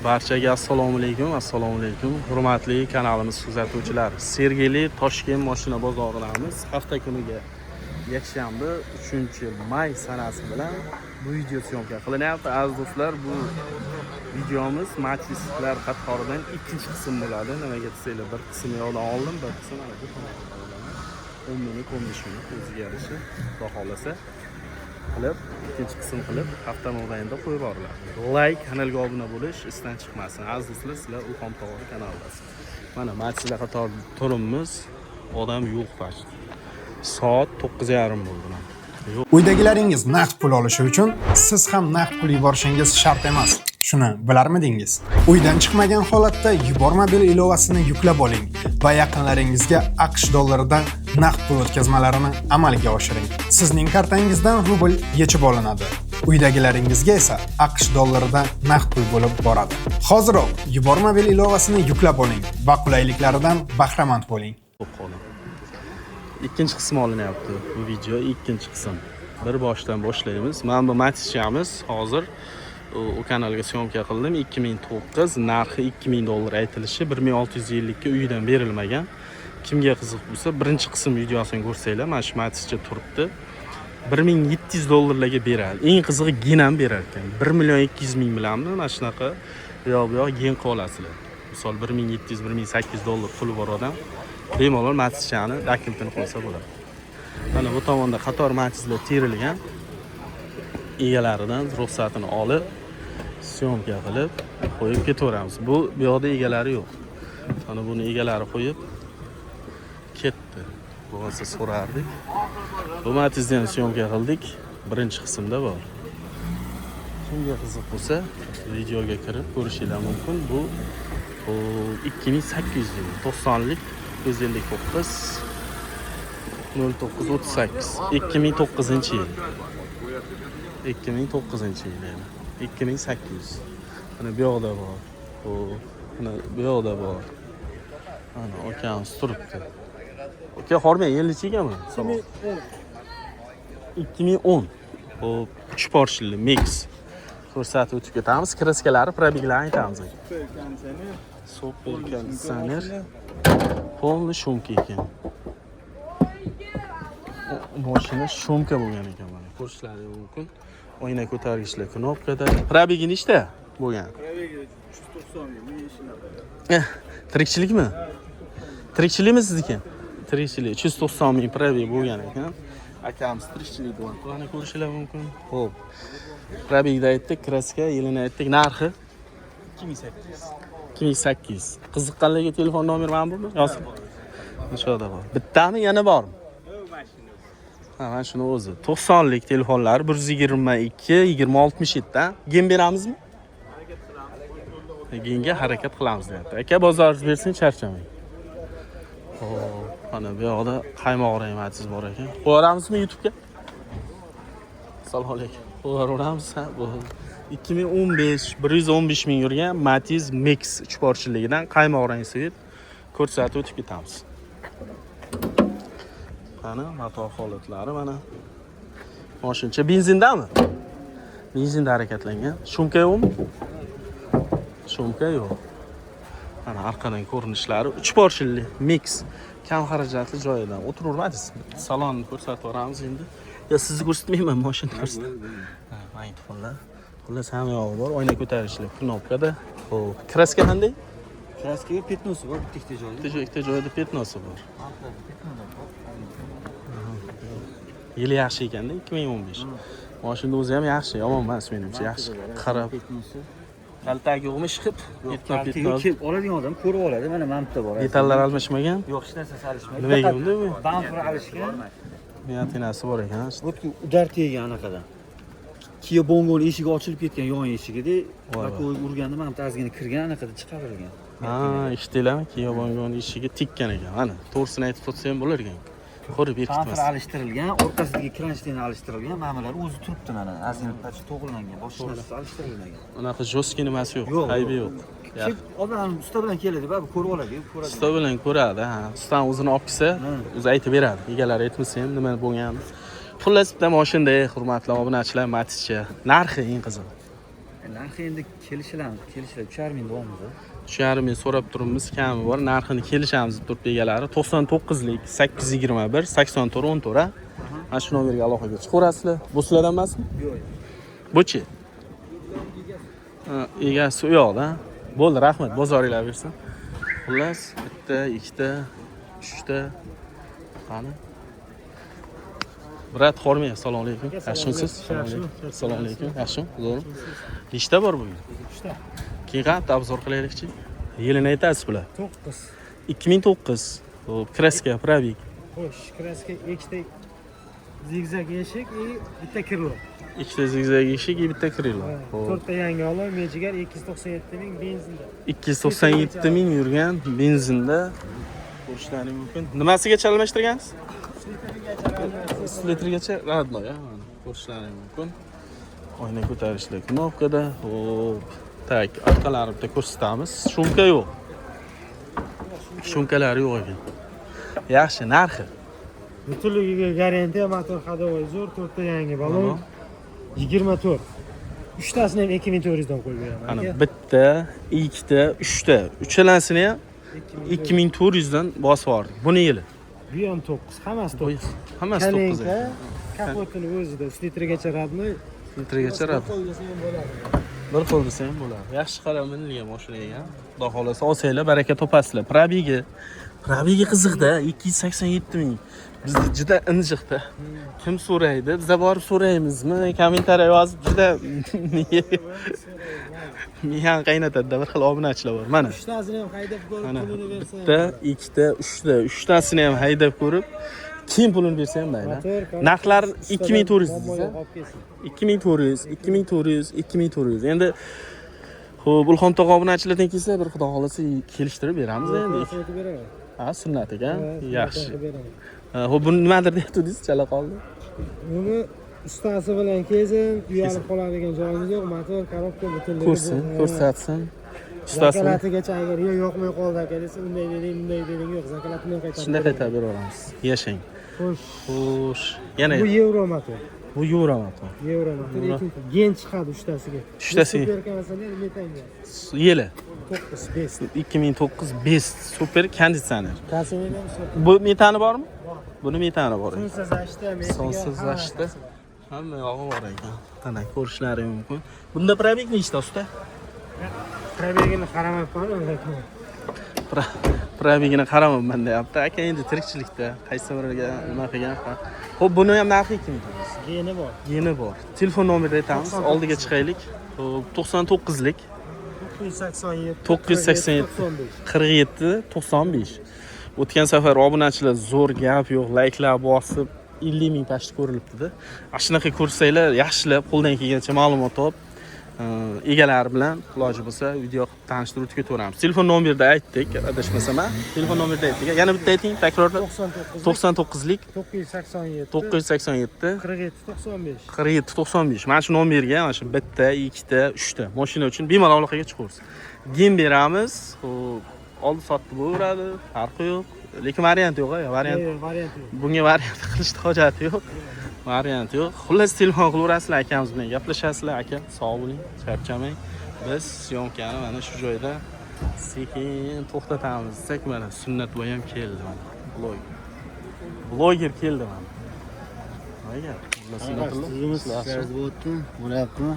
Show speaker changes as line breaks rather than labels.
Barchaga assalomu alaykum. Hurmatli kanalimiz kuzatuvchilari. Sergeli Toshkent mashina bozoridamiz. Hafta kuniga yakshanba 3-may sanasi bilan bu video syomka qilinyapti. Aziz do'stlar, bu videomiz Matizlar qatoridan ikkinchi qism bo'ladi. Nimaga desanglar, bir qismni yo'ldan oldim, bir qismini mana bu tomondan olaman. 10 minut, 15 minut o'ziga yarasha, xudo xolasa qilib, ikkinchi qism qilib hafta mobaynida qo'yib yuboriladi. Like, kanalga obuna bo'lish isdan chiqmasin. Aziz do'stlar, sizlar Ulqon Tog'or kanalidasiz. Mana Matizlar qator turimiz, odam yo'q faqat. Soat 9:30 bo'ldi.
Uydagilaringiz naqd pul olishi uchun siz ham naqd pul yuborishingiz shart emas. Shuni bilarmidingiz? Uydan chiqmagan holatda yuborma bil ilovasini yuklab oling va yaqinlaringizga AQSh dollaridan naqd pul o'tkazmalarini amalga oshiring. Sizning kartangizdan rubl yechib olinadi. Uydagilaringizga esa AQSh dollaridan naqd pul bo'lib boradi. Hoziroq yuborma bil ilovasini yuklab oling va qulayliklaridan bahramand bo'ling.
Ikkinchi qism olinyapti. Bu video ikkinchi qism. Bir boshdan boshlaymiz. Mana bu Matizchamiz hozir o kanalga syomka qildim. 2009, narxi 2000 dollar aytilishi, 1650 ga uyidan berilmagan. Kimga qiziq bo'lsa, birinchi qism videosini ko'rsanglar, mana shu Matizcha turibdi. 1700 dollarlarga beradi. Eng qizig'i gen ham berar ekan. 1.200.000 bilanmi? Mana shunaqa yo'q gen qolasizlar. Misol 1700-1800 dollar puli bor odam bemalol Matizchani daklitini qo'ysa bo'ladi. Mana bu tomonda qator Matizlar terilgan. Egalaridan ruxsatini olib, syomka qilib qo'yib ketaveramiz. Bu yoqda egalari yo'q. Mana buni egalari qo'yib ketdi. Bo'lmasa so'rardik. Bu Matizdan syomka qildik. Birinchi qismda bor. Kimga qiziq bo'lsa, videoga kirib ko'rishingiz mumkin. Bu 2800 yil, 90lik 159 0938 2009-yil. 2009-yil yani. 2800. Mana bu yoqda bor. Mana bu yoqda bor. Mana okamiz turibdi. Oka, hormang, yilchi ekanmi? 2010. Bu 3 porshili mix. Ko'rsatib o'tib ketamiz. Kraskalari, probeglarni aytamiz. Super konditsioner. Polni shumka ekan. Mashina shumka bo'lgan ekan mana. Ko'rishlaringiz mumkin. Oyna ko'targichlar knopkada. Probegi nechta bo'lgan?
Probegi 390 ming.
Tirikchilikmi? Tirikchilikmi sizniki? Tirikchilik 390 ming probeg bo'lgan ekan. Akamiz tirikchilik bilan qani ko'rishingiz mumkin. Xo'p. Probegda aytdik, kraska, yilini aytdik, narxi
2800.
2800. Qiziqqanlarga telefon nomeri mana bumi? Yozib. O'shoda bor. Bittami, yana bormi? Ha, mana shuni o'zi. 90lik telefonlar 122 2067 dan. Gen beramizmi?
Harakat qilamiz.
Genga harakat qilamiz deyapti. Aka, bozoringiz bersin, charchamang. Xo'p, mana bu yoqda qaymoq Matiz bor ekan. Qo'yaramizmi YouTube'ga? Assalomu alaykum. Qo'yaveramiz, ha, bu 2015 115 ming yurgan Matiz Mix 3 porshiligidan qaymoq rang svet ko'rsatib o'tib ketamiz. Mana motor holatlari mana. Mashincha benzindami? Benzinda harakatlangan. Shumka yo'qmi? Shumka yo'q. Mana orqadan ko'rinishlari 3 porshili Mix kam xarajatli joyidan o'tiravermadingiz. Salonni ko'rsatib o'ramiz endi. Ya sizni ko'rsatmayman, mashina ko'rsataman. Ha, mana telefonlar. Xullas hamma yog'i bor, oyna ko'tarishlar, knopkada. Xo'p, kraska qanday?
Kraskaga petnosi bor, bitta joyda.
Ikkita joyda petnosi bor. Yili yaxshi ekanda, 2015. Mashina o'zi ham yaxshi, yomon emas menimcha, yaxshi. Qarab. Kaltagi yo'qmi chiqib?
Kelib oladigan odam ko'rib oladi. Mana bitta bor.
Detallar almashmagan?
Yo'q, hech narsa solishmagan.
Nimaga unda bu?
Bamper alishgan.
Miyatinasi bor ekan.
O'tku udar tegan anaqadan. Kia Bongo'ning eshigi ochilib ketgan yon eshigida, bakoy urganda mana bitta ozgina kirgan anaqada chiqarilgan.
Ha, eshitdinglarmi? Kia Bongo'ning eshigi tekkan ekan. Mana, to'g'risini aytib o'tsam bo'lar ekan. Qo'rib berkitmas.
Bamper alishtirilgan, orqasidagi kranshtayn alishtirilgan, ma'malar o'zi turibdi mana. Ozgina pachi to'g'rilangan, boshqa narsa alishtirilmagan.
Unaqa jo'skin nimasi yo'q, aybi yo'q.
Odam usta bilan keladi, baribir ko'rib oladi, ko'radi.
Usta bilan ko'radi, ha. Ustani o'zini olib kelsa, o'zi aytib beradi. Egalari aytmasa ham nima bo'lganini. Xullas bitta mashinada, hurmatli obunachilar, Matizcha. Narxi eng qizig'i.
Narxi endi kelishilamiz. 3,5 ming deyapmiz.
3,5 ming so'rab turibmiz, kami bor. Narxini kelishamiz deb turib egalari. 99lik 821 84 14 ha. Mana shu nomerga aloqaga chiqaverasizlar. Bu sizlardan emasmi?
Yo'q.
Buchi? Egasi u yoqda. Bo'ldi, rahmat. Bozoringlar bersin. Xullas, bitta, ikkita, uchta. Qani? Brat Xormiy, assalomu alaykum. Yaxshimisiz? Assalomu alaykum. Yaxshimi? Zo'rmi? Nechta bor bugun?
3ta.
Keyin qanday obzor qilaylikchi? Yilini aytasiz bular.
9.
2009. Xo'p, kraska, probik.
Xo'sh, kraska ikkita zigzag eshik и bitta kirlo.
Ikkita zigzag eshik, bitta krilo. Xo'p.
4 ta yangi olov, Mejigar 297 ming benzinda.
297 ming yurgan benzinda ko'rishlaring mumkin. Nimasigacha almashtirgansiz? Litrgacha radno ya, mana ko'rishlaring mumkin. Oyna ko'tarishli knopkada. Xo'p. Tak, orqalari bitta ko'rsatamiz. Shumka yo'q. Shumkalar yo'q ekan. Yaxshi, narxi.
Butunligiga garantiya, motor ходовой zo'r, 4 ta yangi balon. 24. 3tasini ham 2400 dan qo'yib beraman.
Ana bitta, ikkita, uchta. Uchalasini ham 2400 dan bosib yubordik. Buni yili.
Bu ham 9, hammasi 9.
Hammasi 9.
Kalenka, kapotini o'zida 3 litrgacha radnoy.
Litrgacha rad. Bir xil desa ham bo'ladi. Yaxshi qaraminilgan mashinaga. Xudo xolasa olsanglar, baraka topasizlar. Probigi qiziqda 287 ming. Bizda juda injiqda. Kim so'raydi? Biz borib so'raymizmi? Kommentariy yozib juda miyani qaynatadi. Bir xil obunachilar bor. Mana
3tasini ham haydab ko'rib pulini bersa.
bitta, ikkita, uchta. 3tasini ham haydab ko'rib, keyin pulini bersa ham mayli. Narxlar 2400 desa. 2400, 2400, 2400. Endi xo'p, Ulxon tog'a obunachilardan kelsa, bir xudo xolasa kelishtirib beramiz endi. Ha, sunnat ekan. Yaxshi. Xo'p, buni nimadir deyaptidingiz, chala qoldi.
Buni ustasi bilan kezin, uyalib qoladigan joyimiz yo'q. Motor, korobka butunligi.
Ko'rsin, ko'rsatsin. Ustasi
Zakalatigacha agar yo'qmay qoldi aka desa, unday deding, bunday deding yo'q. Zakalatini ham qaytarib.
shunday qaytarib beraveramiz. Yashang.
Xo'sh.
Xo'sh. Yana
Bu yevro motor.
bu yevro motor.
Yevro motor. Gen chiqadi uchtasiga.
Uchtasiga.
Superkonditsioner metanga.
Yili
9 best.
2009 best super konditsioner.
Konditsioner ham super.
Bu metani bormi? Buni metani bor.
Sonsiz ashta,
Sonsiz ashta. Hamma yog'i bor ekan. Mana ko'rishlaring mumkin. Bunda probeg nechta usta?
Probegini qaramabman, lekin
Probegini qaramayman deyapti. Aka endi tirikchilikda qaysi biriga nima qilgan? Xo'p, buni ham narxi kim?
geni bor.
Yeni bor. Telefon nomerini aytamiz, oldiga chiqaylik. Xo'p, 99lik
987
987 47 95. O'tgan safar obunachilar zo'r gap yo'q, layklar bosib 50 ming tashib ko'rilibdi-da. Ana shunaqa ko'rsanglar, yaxshilab qo'ldan kelgancha ma'lumot olib, egalari bilan iloji bo'lsa video qilib tanishtirib o'tib ketaveramiz. Telefon nomerini aytdik, adashmasam, telefon nomerini aytdik. Yana bitta ayting, takrorlab. 99lik
987
987
47 95.
47 95. Mana shu nomerga mana shu bitta, ikkita, uchta mashina uchun bemalol aloqaga chiqaversin. Gen beramiz. Xo'p, oldi sotdi bo'laveradi, farqi yo'q. Lekin variant yo'q, variant.
Variant yo'q.
Bunga variant qilishni hojati yo'q. Variant yo'q. Xullas telefon qilaverasizlar, akamiz bilan gaplashasizlar, aka. Sog' bo'ling, charchamang. Biz syomkani mana shu joyda sekin to'xtatamiz. Desak, mana Sunnat boy ham keldi mana. Bloger keldi mana. Nega? Sunnatulloh.
Bo'lyaptimi?